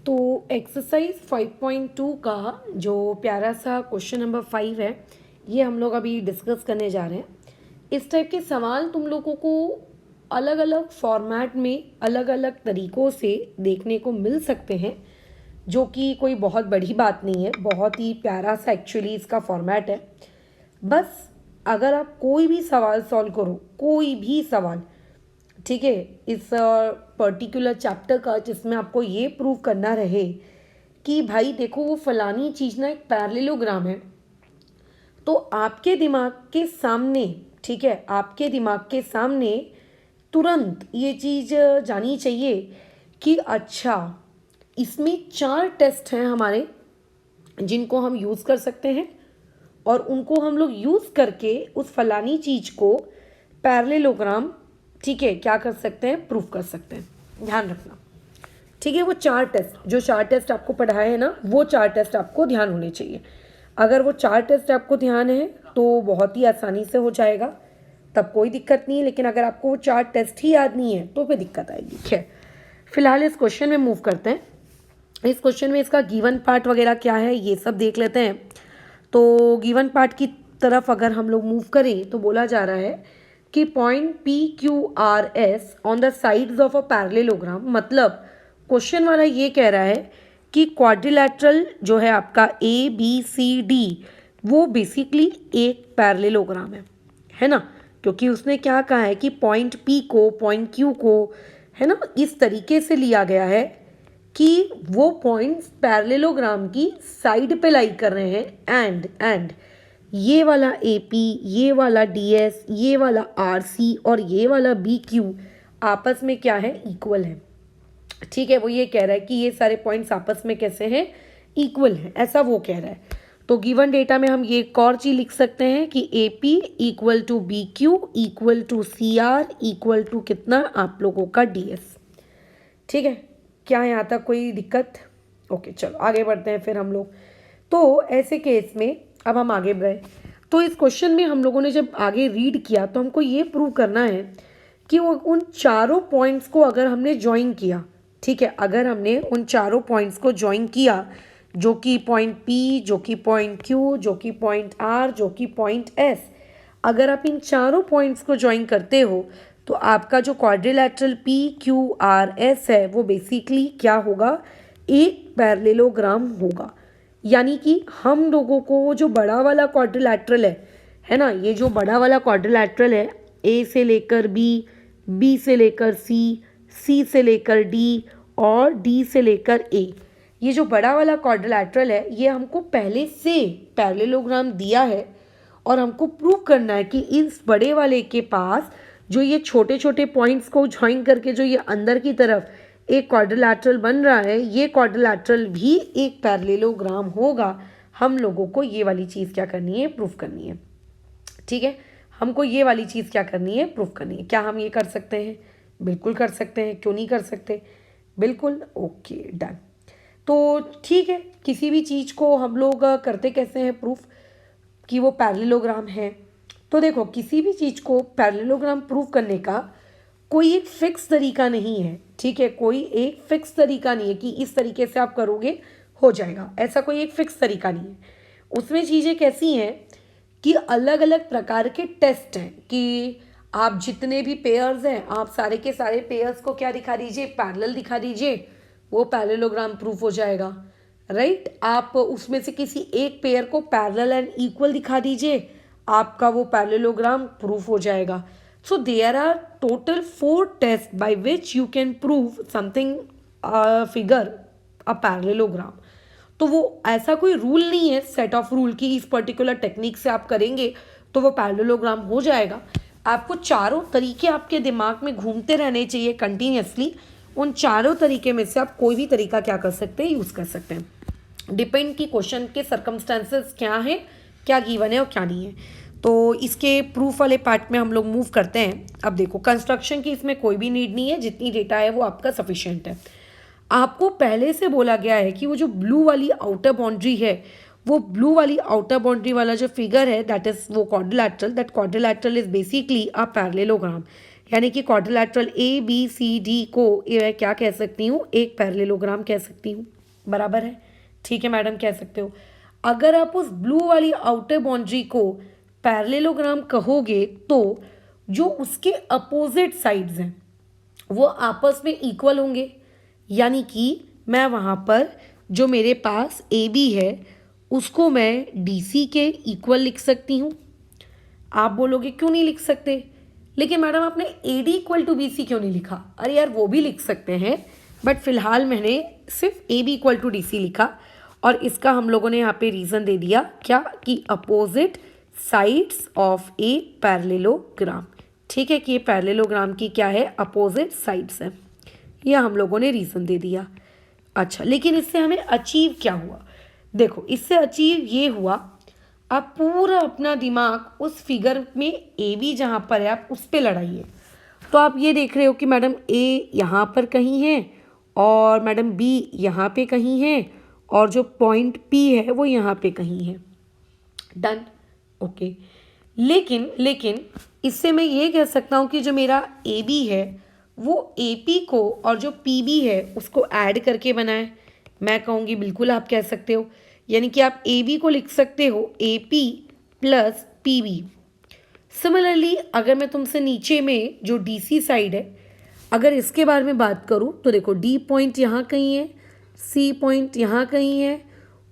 तो एक्सरसाइज 5.2 का जो प्यारा सा क्वेश्चन नंबर 5 है, ये हम लोग अभी डिस्कस करने जा रहे हैं। इस टाइप के सवाल तुम लोगों को अलग अलग फॉर्मेट में अलग अलग तरीक़ों से देखने को मिल सकते हैं, जो कि कोई बहुत बड़ी बात नहीं है। बहुत ही प्यारा सा एक्चुअली इसका फॉर्मेट है। बस अगर आप कोई भी सवाल सॉल्व करो, कोई भी सवाल, ठीक है, इस पर्टिकुलर चैप्टर का, जिसमें आपको ये प्रूव करना रहे कि भाई देखो वो फलानी चीज़ ना एक पैरेललोग्राम है, तो आपके दिमाग के सामने, ठीक है, आपके दिमाग के सामने तुरंत ये चीज़ जानी चाहिए कि अच्छा इसमें 4 टेस्ट हैं हमारे, जिनको हम यूज़ कर सकते हैं और उनको हम लोग यूज़ करके उस फलानी चीज़ को पैरेललोग्राम, ठीक है, क्या कर सकते हैं, प्रूफ कर सकते हैं। ध्यान रखना, ठीक है। वो 4 टेस्ट, जो 4 टेस्ट आपको पढ़ाए हैं ना, वो 4 टेस्ट आपको ध्यान होने चाहिए। अगर वो 4 टेस्ट आपको ध्यान है तो बहुत ही आसानी से हो जाएगा, तब कोई दिक्कत नहीं है। लेकिन अगर आपको वो 4 टेस्ट ही याद नहीं है तो फिर दिक्कत आएगी। खैर, फिलहाल इस क्वेश्चन में मूव करते हैं। इस क्वेश्चन में इसका गिवन पार्ट वगैरह क्या है ये सब देख लेते हैं। तो गिवन पार्ट की तरफ अगर हम लोग मूव करें तो बोला जा रहा है कि point PQRS on the sides of a parallelogram, मतलब क्वेश्चन वाला ये कह रहा है कि क्वाड्रिलैटरल जो है आपका ABCD वो बेसिकली एक पैरेललोग्राम है ना, क्योंकि उसने क्या कहा है कि पॉइंट P को, पॉइंट Q को, है ना, इस तरीके से लिया गया है कि वो पॉइंट्स पैरेललोग्राम की साइड पे लाई कर रहे हैं। एंड ये वाला AP, ये वाला DS, ये वाला RC और ये वाला BQ आपस में क्या है, इक्वल है। ठीक है, वो ये कह रहा है कि ये सारे पॉइंट्स आपस में कैसे हैं, इक्वल हैं, ऐसा वो कह रहा है। तो गिवन डेटा में हम ये एक और चीज़ लिख सकते हैं कि AP equal to BQ equal to CR equal to कितना, आप लोगों का DS। ठीक है, क्या यहाँ तक कोई दिक्कत? ओके, चलो आगे बढ़ते हैं फिर हम लोग। तो ऐसे केस में अब हम आगे बढ़े, तो इस क्वेश्चन में हम लोगों ने जब आगे रीड किया तो हमको ये प्रूव करना है कि वो उन चारों पॉइंट्स को अगर हमने ज्वाइन किया, ठीक है, अगर हमने उन चारों पॉइंट्स को ज्वाइन किया, जो कि पॉइंट P, जो कि पॉइंट Q, जो कि पॉइंट R, जो कि पॉइंट S, अगर आप इन चारों पॉइंट्स को ज्वाइन करते हो तो आपका जो क्वाड्रिलैटरल PQRS है वो बेसिकली क्या होगा, एक पैरेललोग्राम होगा। यानी कि हम लोगों को जो बड़ा वाला क्वाड्रिलैटरल है ना, ये जो बड़ा वाला क्वाड्रिलैटरल है, A से लेकर B, B से लेकर C, C से लेकर D और D से लेकर A, ये जो बड़ा वाला क्वाड्रिलैटरल है ये हमको पहले से पैरेललोग्राम दिया है और हमको प्रूव करना है कि इस बड़े वाले के पास जो ये छोटे छोटे पॉइंट्स को ज्वाइन करके जो ये अंदर की तरफ एक क्वाड्रिलैटरल बन रहा है, ये क्वाड्रिलैटरल भी एक पैरेललोग्राम होगा। हम लोगों को ये वाली चीज़ क्या करनी है, प्रूफ करनी है। ठीक है, हमको ये वाली चीज़ क्या करनी है, प्रूफ करनी है। क्या हम ये कर सकते हैं? बिल्कुल कर सकते हैं, क्यों नहीं कर सकते, बिल्कुल। Okay, done. तो ठीक है, किसी भी चीज़ को हम लोग करते कैसे हैं प्रूफ कि वो पैरेललोग्राम है। तो देखो, किसी भी चीज़ को पैरेललोग्राम प्रूव करने का कोई एक फिक्स तरीका नहीं है। ठीक है, कोई एक फिक्स तरीका नहीं है कि इस तरीके से आप करोगे हो जाएगा, ऐसा कोई एक फिक्स तरीका नहीं है। उसमें चीज़ें कैसी हैं कि अलग अलग प्रकार के टेस्ट हैं कि आप जितने भी पेयर्स हैं, आप सारे के सारे पेयर्स को क्या दिखा दीजिए, पैरेलल दिखा दीजिए, वो पैरेललोग्राम प्रूफ हो जाएगा। राइट, आप उसमें से किसी एक पेयर को पैरेलल एंड इक्वल दिखा दीजिए, आपका वो पैरेललोग्राम प्रूफ हो जाएगा। So there are total 4 test by which you can prove something, figure a parallelogram. तो वो ऐसा कोई रूल नहीं है, सेट ऑफ रूल की इस पर्टिकुलर टेक्निक से आप करेंगे तो वो पैरेललोग्राम हो जाएगा। आपको चारों तरीके आपके दिमाग में घूमते रहने चाहिए कंटिन्यूसली। उन चारों तरीके में से आप कोई भी तरीका क्या कर सकते हैं, यूज़ कर सकते हैं। डिपेंड की क्वेश्चन के सर्कमस्टेंसेस क्या हैं, क्या गिवन है और क्या नहीं है। तो इसके प्रूफ वाले पार्ट में हम लोग मूव करते हैं। अब देखो, कंस्ट्रक्शन की इसमें कोई भी नीड नहीं है, जितनी डेटा है वो आपका सफिशिएंट है। आपको पहले से बोला गया है कि वो जो ब्लू वाली आउटर बाउंड्री है, वो ब्लू वाली आउटर बाउंड्री वाला जो फिगर है, दैट इज वो quadrilateral, that quadrilateral is basically a parallelogram. यानी कि quadrilateral A B C D को मैं क्या कह सकती हूँ, एक पैरेललोग्राम कह सकती हूँ। बराबर है, ठीक है मैडम, कह सकते हो। अगर आप उस ब्लू वाली आउटर बाउंड्री को पैरेललोग्राम कहोगे तो जो उसके अपोजिट साइड्स हैं वो आपस में इक्वल होंगे, यानी कि मैं वहाँ पर जो मेरे पास ए बी है उसको मैं डी सी के इक्वल लिख सकती हूँ। आप बोलोगे क्यों नहीं लिख सकते, लेकिन मैडम आपने A D equal to B C क्यों नहीं लिखा? अरे यार वो भी लिख सकते हैं, बट फिलहाल मैंने सिर्फ A B equal to D C लिखा, और इसका हम लोगों ने यहाँ पे रीज़न दे दिया क्या, कि opposite sides of a parallelogram. ठीक है, कि ये पैरेललोग्राम की क्या है, अपोजिट साइड्स है, यह हम लोगों ने रीज़न दे दिया। अच्छा, लेकिन इससे हमें अचीव क्या हुआ? देखो, इससे अचीव ये हुआ, आप पूरा अपना दिमाग उस फिगर में ए बी जहाँ पर है आप उस पर लड़ाइए। तो आप ये देख रहे हो कि मैडम ए यहाँ पर कहीं है और मैडम बी यहाँ पे कहीं है और जो पॉइंट पी है वो यहाँ पे कहीं है। Done, okay. लेकिन इससे मैं ये कह सकता हूँ कि जो मेरा ए बी है वो ए पी को और जो पी बी है उसको ऐड करके बना है। मैं कहूँगी बिल्कुल आप कह सकते हो, यानी कि आप ए बी को लिख सकते हो A P plus P B. Similarly अगर मैं तुमसे नीचे में जो डी सी साइड है अगर इसके बारे में बात करूँ तो देखो, डी पॉइंट यहाँ कहीं है, सी पॉइंट यहाँ कहीं है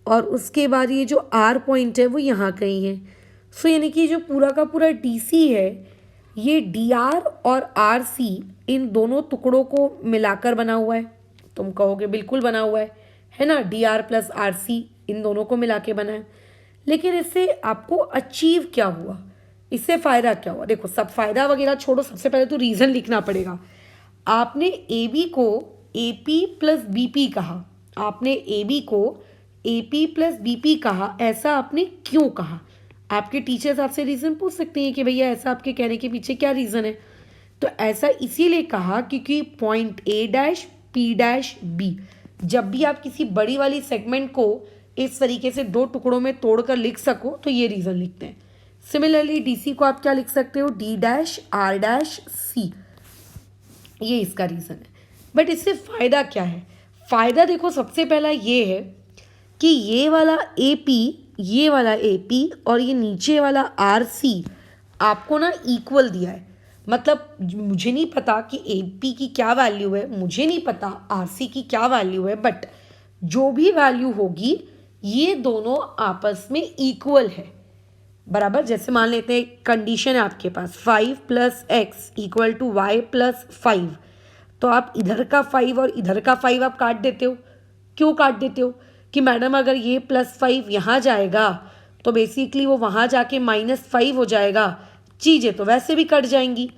और उसके बाद ये जो आर पॉइंट है वो यहाँ कहीं है। सो यानी कि जो पूरा का पूरा डी सी है ये डी आर और आर सी इन दोनों टुकड़ों को मिलाकर बना हुआ है। तुम कहोगे बिल्कुल बना हुआ है ना, D R plus R C इन दोनों को मिला के बना है। लेकिन इससे आपको अचीव क्या हुआ, इससे फ़ायदा क्या हुआ? देखो, सब फ़ायदा वगैरह छोड़ो, सबसे पहले तो रीज़न लिखना पड़ेगा। आपने ए बी को A P plus B P कहा, आपने ए बी को A P plus B P कहा, ऐसा आपने क्यों कहा? आपके टीचर्स आपसे रीज़न पूछ सकते हैं कि भैया ऐसा आपके कहने के पीछे क्या रीज़न है। तो ऐसा इसीलिए कहा क्योंकि point A dash P dash B, जब भी आप किसी बड़ी वाली सेगमेंट को इस तरीके से दो टुकड़ों में तोड़कर लिख सको तो ये रीज़न लिखते हैं। सिमिलरली डी सी को आप क्या लिख सकते हो, D dash are dash C, ये इसका रीज़न है। बट इससे फ़ायदा क्या है? फ़ायदा देखो, सबसे पहला ये है कि ये वाला ए पी, ये वाला ए पी और ये नीचे वाला आर सी आपको ना इक्वल दिया है। मतलब मुझे नहीं पता कि ए पी की क्या वैल्यू है, मुझे नहीं पता आर सी की क्या वैल्यू है, बट जो भी वैल्यू होगी ये दोनों आपस में इक्वल है। बराबर, जैसे मान लेते हैं कंडीशन है आपके पास 5 + x = y + 5, तो आप इधर का 5 और इधर का 5 आप काट देते हो। क्यों काट देते हो? कि मैडम अगर ये +5 यहाँ जाएगा तो बेसिकली वो वहाँ जाके -5 हो जाएगा, चीज़ें तो वैसे भी कट जाएंगी,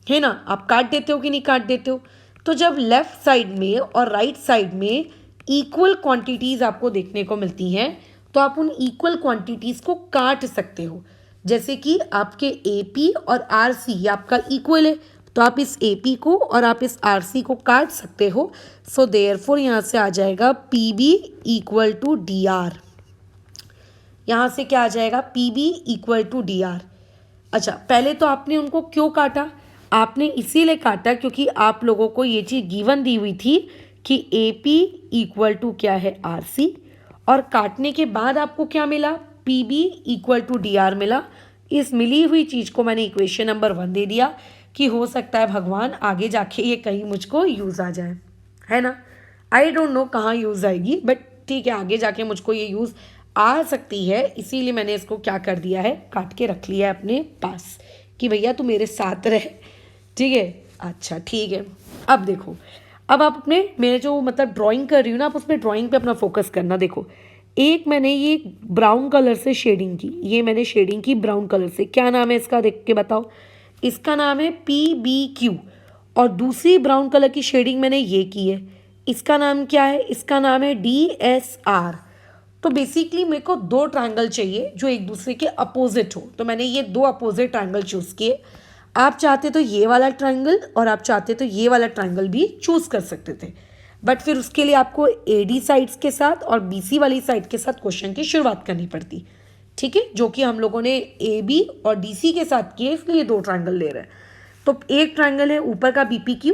है ना। आप काट देते हो कि नहीं काट देते हो? तो जब लेफ़्ट साइड में और राइट साइड में इक्वल क्वांटिटीज़ आपको देखने को मिलती हैं तो आप उन इक्वल क्वांटिटीज़ को काट सकते हो। जैसे कि आपके ए पी और आर सी आपका इक्वल है तो आप इस ए पी को और आप इस आर सी को काट सकते हो। सो देयरफॉर यहाँ से आ जाएगा पी बी = डी आर। यहाँ से क्या आ जाएगा, पी बी = डी आर। अच्छा, पहले तो आपने उनको क्यों काटा? आपने इसीलिए काटा क्योंकि आप लोगों को ये चीज़ गिवन दी हुई थी कि ए पी = क्या है, आर सी, और काटने के बाद आपको क्या मिला, पी बी = डी आर मिला। इस मिली हुई चीज़ को मैंने इक्वेशन नंबर 1 दे दिया कि हो सकता है भगवान आगे जाके ये कहीं मुझको यूज़ आ जाए, है ना। आई डोंट नो कहाँ यूज़ आएगी, बट ठीक है, आगे जाके मुझको ये यूज़ आ सकती है, इसीलिए मैंने इसको क्या कर दिया है, काट के रख लिया है अपने पास कि भैया तू मेरे साथ रहे, ठीक है। अच्छा ठीक है, अब देखो, अब आप अपने, मैं जो मतलब ड्राइंग कर रही हूँ ना, आप उसमें ड्राइंग पे अपना फोकस करना। देखो, एक मैंने ये ब्राउन कलर से शेडिंग की, ये मैंने शेडिंग की ब्राउन कलर से, क्या नाम है इसका, देख के बताओ। इसका नाम है PBQ। और दूसरी ब्राउन कलर की शेडिंग मैंने ये की है, इसका नाम क्या है, इसका नाम है DSR। तो बेसिकली मेरे को 2 ट्रायंगल चाहिए जो एक दूसरे के अपोजिट हो, तो मैंने ये 2 अपोजिट ट्रायंगल चूज़ किए। आप चाहते तो ये वाला ट्रायंगल और आप चाहते तो ये वाला ट्रायंगल भी चूज़ कर सकते थे, बट फिर उसके लिए आपको AD साइड्स के साथ और BC वाली साइड के साथ क्वेश्चन की शुरुआत करनी पड़ती, ठीक है, जो कि हम लोगों ने AB और DC के साथ किए, इसलिए 2 ट्रायंगल ले रहे हैं। तो एक ट्राइंगल है ऊपर का BPQ,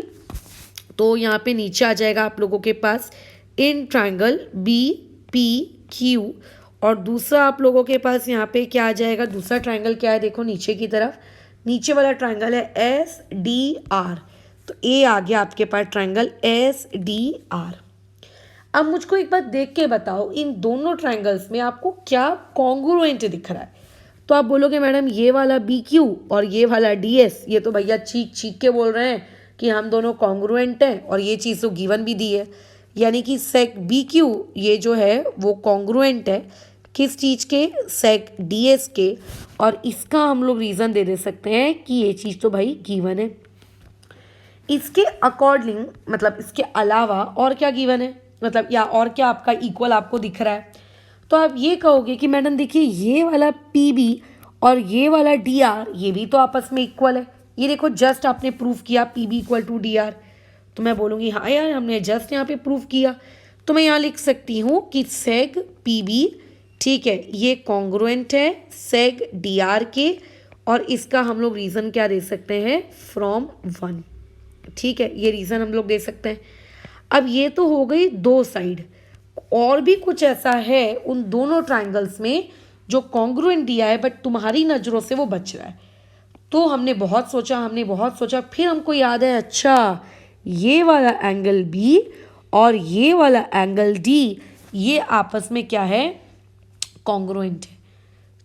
तो यहाँ पे नीचे आ जाएगा आप लोगों के पास इन ट्राइंगल BPQ, और दूसरा आप लोगों के पास यहाँ पे क्या आ जाएगा, दूसरा ट्राइंगल क्या है, देखो नीचे की तरफ, नीचे वाला ट्राइंगल है SDR, तो ए आ गया आपके पास ट्राइंगल SDR। अब मुझको एक बात देख के बताओ, इन दोनों ट्राइंगल्स में आपको क्या कॉन्ग्रुएंट दिख रहा है? तो आप बोलोगे मैडम ये वाला BQ और ये वाला DS, ये तो भैया चीख चीख के बोल रहे हैं कि हम दोनों कॉन्ग्रुएंट हैं, और ये चीज़ तो गिवन भी दी है, यानी कि सेक BQ ये जो है वो कॉन्ग्रुएंट है किस चीज़ के, सेक DS के, और इसका हम लोग रीज़न दे सकते हैं कि ये चीज़ तो भाई गिवन है। इसके अकॉर्डिंग मतलब इसके अलावा और क्या गिवन है, मतलब या और क्या आपका इक्वल आपको दिख रहा है? तो आप ये कहोगे कि मैडम देखिए ये वाला PB और ये वाला DR ये भी तो आपस में इक्वल है, ये देखो जस्ट आपने प्रूफ किया PB = DR, तो मैं बोलूँगी हाँ यार हमने जस्ट यहाँ पे प्रूफ किया, तो मैं यहाँ लिख सकती हूँ कि सेग PB, ठीक है, ये कॉन्ग्रुएंट है सेग DR के, और इसका हम लोग रीज़न क्या दे सकते हैं, फ्रॉम 1, ठीक है, ये रीज़न हम लोग दे सकते हैं। अब ये तो हो गई दो साइड, और भी कुछ ऐसा है उन दोनों ट्राइंगल्स में जो कॉन्ग्रुएंट दिया है बट तुम्हारी नज़रों से वो बच रहा है। तो हमने बहुत सोचा, फिर हमको याद है अच्छा ये वाला एंगल B और ये वाला एंगल D ये आपस में क्या है, कॉन्ग्रुएंट है,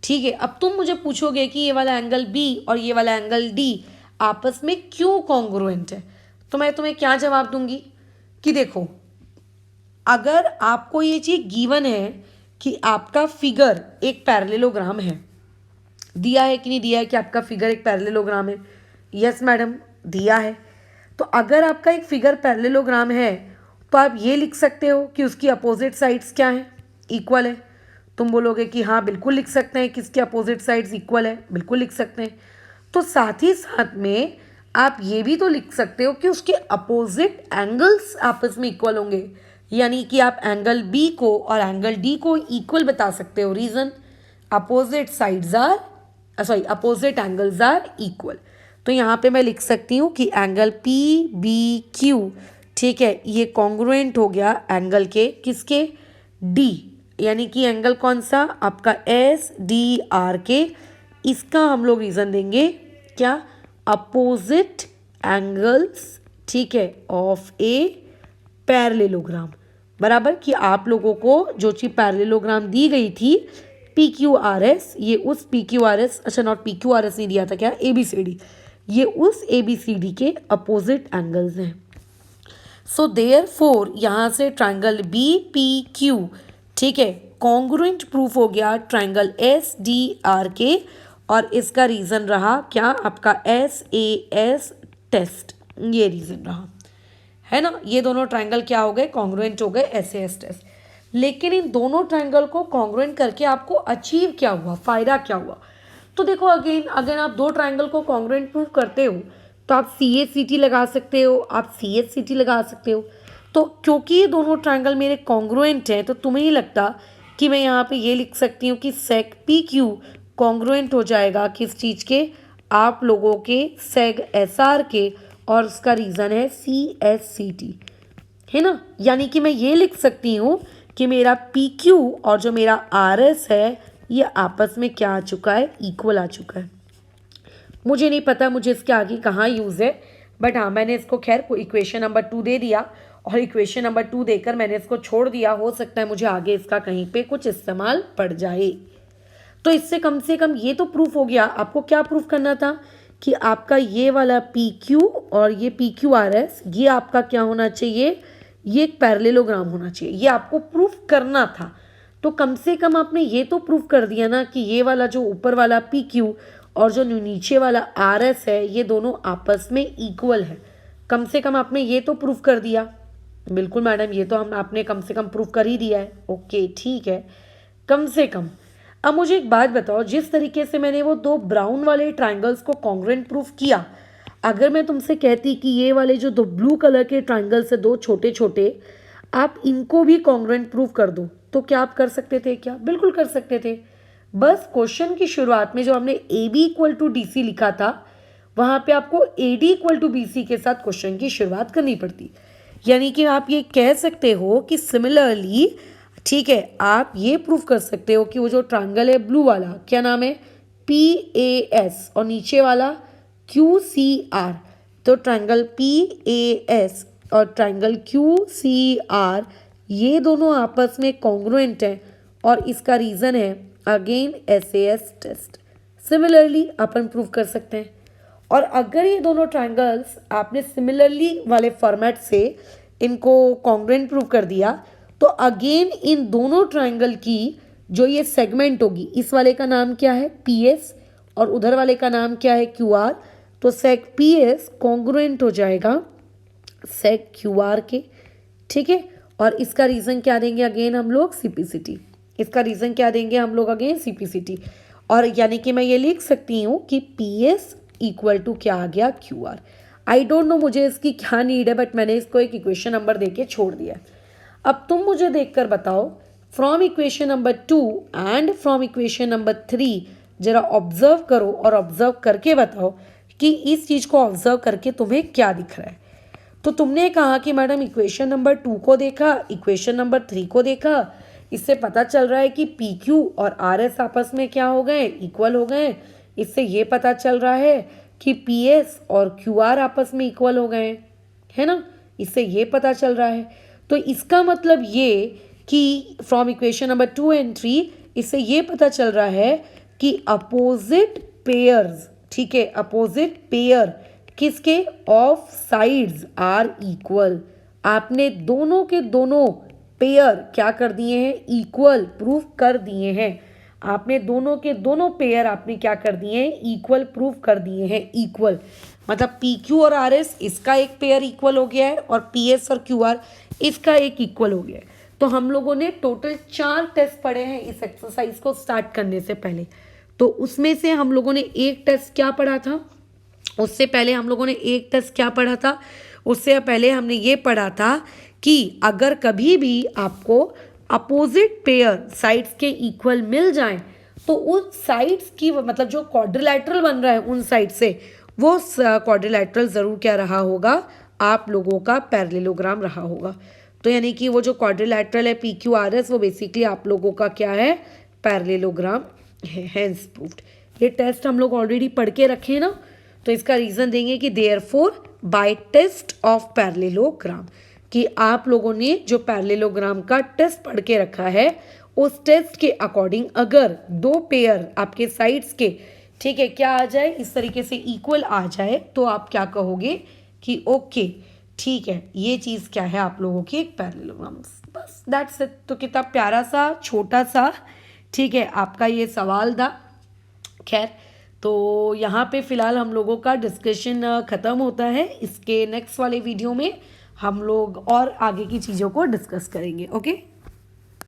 ठीक है। अब तुम मुझे पूछोगे कि ये वाला एंगल B और ये वाला एंगल D आपस में क्यों कॉन्ग्रुएंट है, तो मैं तुम्हें क्या जवाब दूंगी कि देखो अगर आपको ये चीज़ गिवन है कि आपका फिगर एक पैरेललोग्राम है, दिया है कि नहीं दिया है कि आपका फिगर एक पैरेललोग्राम है, यस मैडम दिया है, तो अगर आपका एक फिगर पैरेललोग्राम है तो आप ये लिख सकते हो कि उसकी अपोजिट साइड्स क्या हैं, इक्वल है। तुम बोलोगे कि हाँ बिल्कुल लिख सकते हैं कि इसके अपोजिट साइड्स इक्वल है, बिल्कुल लिख सकते हैं। तो साथ ही साथ में आप ये भी तो लिख सकते हो कि उसके अपोजिट एंगल्स आपस में इक्वल होंगे, यानी कि आप एंगल B को और एंगल D को इक्वल बता सकते हो। Reason opposite sides are opposite angles are equal, तो यहाँ पे मैं लिख सकती हूँ कि एंगल PBQ, ठीक है, ये कॉन्ग्रुएंट हो गया एंगल के किसके, D, यानी कि एंगल कौन सा आपका SDR के, इसका हम लोग रीज़न देंगे क्या, अपोजिट एंगल्स, ठीक है, ऑफ ए पैरेललोग्राम, बराबर कि आप लोगों को जो चीज़ पैरेललोग्राम दी गई थी PQRS, ये उस PQRS, अच्छा नॉट PQRS नहीं दिया था क्या, ABCD, ये उस ABCD के अपोजिट एंगल्स हैं। सो देयरफॉर यहाँ से ट्राइंगल BPQ, ठीक है, कॉन्ग्रुएंट प्रूफ हो गया ट्राइंगल SDR के, और इसका रीज़न रहा क्या आपका SAS टेस्ट, ये रीज़न रहा है ना। ये दोनों ट्राइंगल क्या हो गए, कॉन्ग्रुएंट हो गए SAS टेस्ट। लेकिन इन दोनों ट्राइंगल को कॉन्ग्रुएंट करके आपको अचीव क्या हुआ, फ़ायदा क्या हुआ? तो देखो अगेन अगर आप दो ट्राइंगल को कॉन्ग्रुएंट प्रूफ करते हो तो आप CACT लगा सकते हो, आप CHCT लगा सकते हो। तो क्योंकि ये दोनों ट्राइंगल मेरे कॉन्ग्रुएंट हैं तो तुम्हें नहीं लगता कि मैं यहाँ पे ये लिख सकती हूँ कि सेक PQ कॉन्ग्रुएंट हो जाएगा किस चीज़ के, आप लोगों के सेग SR के, और उसका रीज़न है CSCT, है ना। यानी कि मैं ये लिख सकती हूँ कि मेरा PQ और जो मेरा RS है ये आपस में क्या आ चुका है, इक्वल आ चुका है। मुझे नहीं पता मुझे इसके आगे कहाँ यूज़ है, बट हाँ मैंने इसको खैर को इक्वेशन नंबर 2 दे दिया, और इक्वेशन नंबर 2 देकर मैंने इसको छोड़ दिया, हो सकता है मुझे आगे इसका कहीं पे कुछ इस्तेमाल पड़ जाए। तो इससे कम से कम ये तो प्रूफ हो गया। आपको क्या प्रूफ करना था कि आपका ये वाला PQ और ये PQRS ये आपका क्या होना चाहिए, ये एक पैरेललोग्राम होना चाहिए, ये आपको प्रूफ करना था। तो कम से कम आपने ये तो प्रूफ कर दिया ना कि ये वाला जो ऊपर वाला PQ और जो नीचे वाला RS है ये दोनों आपस में इक्वल है। कम से कम आपने ये तो प्रूफ कर दिया। बिल्कुल मैडम ये तो हम आपने कम से कम प्रूफ कर ही दिया है। ओके ठीक है, कम से कम। अब मुझे एक बात बताओ, जिस तरीके से मैंने वो दो ब्राउन वाले ट्राइंगल्स को कॉन्ग्रुएंट प्रूफ किया, अगर मैं तुमसे कहती कि ये वाले जो दो ब्लू कलर के ट्राइंगल्स है दो छोटे छोटे, आप इनको भी कॉन्ग्रुएंट प्रूफ कर दो, तो क्या आप कर सकते थे क्या? बिल्कुल कर सकते थे। बस क्वेश्चन की शुरुआत में जो हमने AB = DC लिखा था वहाँ पे आपको AD इक्वल टू BC के साथ क्वेश्चन की शुरुआत करनी पड़ती। यानी कि आप ये कह सकते हो कि सिमिलरली, ठीक है, आप ये प्रूव कर सकते हो कि वो जो ट्रायंगल है ब्लू वाला, क्या नाम है, PAS, और नीचे वाला QCR, तो ट्रायंगल PAS और ट्रायंगल QCR ये दोनों आपस में कॉन्ग्रुएंट हैं, और इसका रीज़न है अगेन SAS टेस्ट। सिमिलरली अपन प्रूव कर सकते हैं। और अगर ये दोनों ट्रायंगल्स आपने सिमिलरली वाले फॉर्मेट से इनको कॉन्ग्रुएंट प्रूव कर दिया, तो अगेन इन दोनों ट्रायंगल की जो ये सेगमेंट होगी, इस वाले का नाम क्या है, PS, और उधर वाले का नाम क्या है, QR, तो सेक PS कॉन्ग्रुएंट हो जाएगा सेक QR के, ठीक है। और इसका रीज़न क्या देंगे अगेन हम लोग, सिम्प्लिसिटी। इसका रीज़न क्या देंगे हम लोग अगेन, सिम्प्लिसिटी। और यानी कि मैं ये लिख सकती हूँ कि PS इक्वल टू क्या आ गया, QR। आई डोंट नो मुझे इसकी क्या नीड है, बट मैंने इसको एक इक्वेशन नंबर दे के छोड़ दिया। अब तुम मुझे देखकर बताओ, from equation number 2 and from equation number 3 जरा ऑब्जर्व करो, और ऑब्जर्व करके बताओ कि इस चीज़ को ऑब्जर्व करके तुम्हें क्या दिख रहा है। तो तुमने कहा कि मैडम इक्वेशन नंबर 2 को देखा, इक्वेशन नंबर 3 को देखा, इससे पता चल रहा है कि PQ और RS आपस में क्या हो गए, इक्वल हो गए। इससे ये पता चल रहा है कि PS और QR आपस में इक्वल हो गए, है ना, इससे ये पता चल रहा है। तो इसका मतलब ये कि फ्रॉम इक्वेशन नंबर 2 एंड 3 इससे ये पता चल रहा है कि अपोजिट पेयर्स, ठीक है, अपोजिट पेयर किसके, ऑफ साइड्स आर इक्वल। आपने दोनों के दोनों पेयर क्या कर दिए हैं, इक्वल प्रूफ कर दिए हैं। आपने दोनों के दोनों पेयर आपने क्या कर दिए हैं, इक्वल प्रूफ कर दिए हैं। इक्वल मतलब PQ और RS इसका एक पेयर इक्वल हो गया है, और PS और QR इसका एक इक्वल हो गया है। तो हम लोगों ने टोटल 4 टेस्ट पढ़े हैं इस एक्सरसाइज को स्टार्ट करने से पहले। तो उसमें से हम लोगों ने एक टेस्ट क्या पढ़ा था, उससे पहले हम लोगों ने एक टेस्ट क्या पढ़ा था, उससे पहले हमने ये पढ़ा था कि अगर कभी भी आपको अपोजिट पेयर साइड्स के इक्वल मिल जाएं, तो उन साइड्स की मतलब जो क्वाड्रिलैटरल बन रहा है उन साइड से, वो क्वाड्रिलैटरल ज़रूर क्या रहा होगा, आप लोगों का पैरेललोग्राम रहा होगा। तो यानी कि वो जो क्वाड्रिलैटरल है PQRS, वो बेसिकली आप लोगों का क्या है, पैरेललोग्राम है। Hence proved. ये टेस्ट हम लोग ऑलरेडी पढ़ के रखे हैं ना, तो इसका रीज़न देंगे कि therefore by test of parallelogram, कि आप लोगों ने जो पैरेललोग्राम का टेस्ट पढ़ के रखा है, उस टेस्ट के अकॉर्डिंग अगर दो पेयर आपके साइड्स के, ठीक है, क्या आ जाए, इस तरीके से इक्वल आ जाए, तो आप क्या कहोगे कि ओके ठीक है, ये चीज़ क्या है आप लोगों की एक पैरेललोग्राम। बस दैट्स इट। तो कितना प्यारा सा छोटा सा, ठीक है, आपका ये सवाल था। खैर, तो यहाँ पे फ़िलहाल हम लोगों का डिस्कशन ख़त्म होता है। इसके नेक्स्ट वाले वीडियो में हम लोग और आगे की चीज़ों को डिस्कस करेंगे। ओके।